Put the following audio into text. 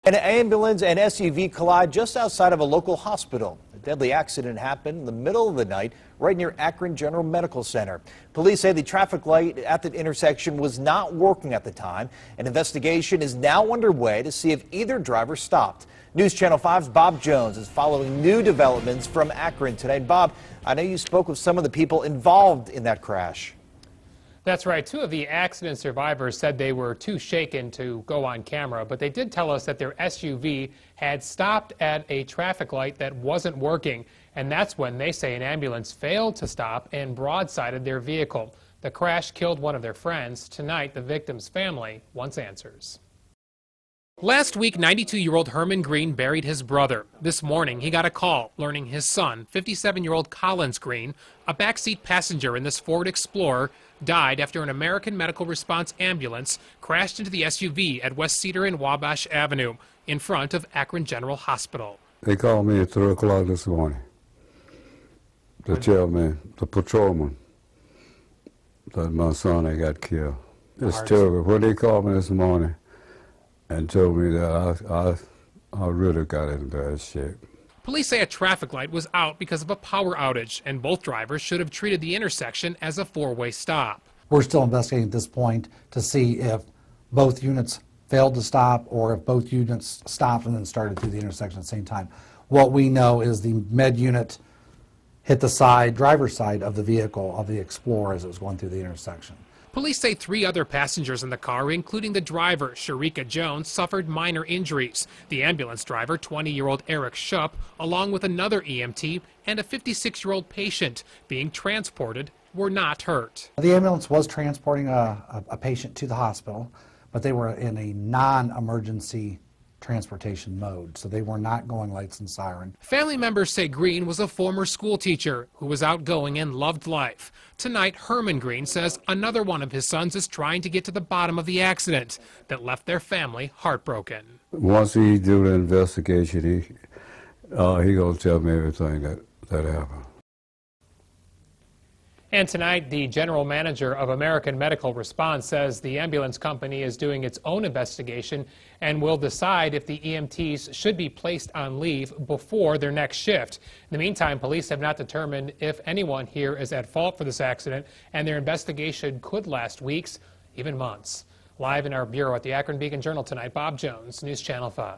An ambulance and SUV collide just outside of a local hospital. A deadly accident happened in the middle of the night right near Akron General Medical Center. Police say the traffic light at the intersection was not working at the time. An investigation is now underway to see if either driver stopped. News Channel 5's Bob Jones is following new developments from Akron today. Bob, I know you spoke with some of the people involved in that crash. That's right. Two of the accident survivors said they were too shaken to go on camera, but they did tell us that their SUV had stopped at a traffic light that wasn't working, and that's when they say an ambulance failed to stop and broadsided their vehicle. The crash killed one of their friends. Tonight, the victim's family wants answers. Last week, 92-year-old Herman Green buried his brother. This morning, he got a call learning his son, 57-year-old Collins Green, a backseat passenger in this Ford Explorer, died after an American Medical Response ambulance crashed into the SUV at West Cedar and Wabash Avenue in front of Akron General Hospital. They called me at 3 o'clock this morning. The chairman, the patrolman, that my son had got killed. It's terrible. When they called me this morning and told me that I really got in bad shape. Police say a traffic light was out because of a power outage, and both drivers should have treated the intersection as a four-way stop. We're still investigating at this point to see if both units failed to stop or if both units stopped and then started through the intersection at the same time. What we know is the med unit hit the driver's side of the vehicle of the Explorer as it was going through the intersection. Police say 3 other passengers in the car, including the driver, Sharika Jones, suffered minor injuries. The ambulance driver, 20-year-old Eric Schupp, along with another EMT and a 56-year-old patient being transported, were not hurt. The ambulance was transporting a patient to the hospital, but they were in a non-emergency transportation mode, so they were not going lights and siren. Family members say Green was a former school teacher who was outgoing and loved life. Tonight, Herman Green says another one of his sons is trying to get to the bottom of the accident that left their family heartbroken. Once he do the investigation, he gonna tell me everything that happened. And tonight, the general manager of American Medical Response says the ambulance company is doing its own investigation and will decide if the EMTs should be placed on leave before their next shift. In the meantime, police have not determined if anyone here is at fault for this accident, and their investigation could last weeks, even months. Live in our bureau at the Akron Beacon Journal tonight, Bob Jones, News Channel 5.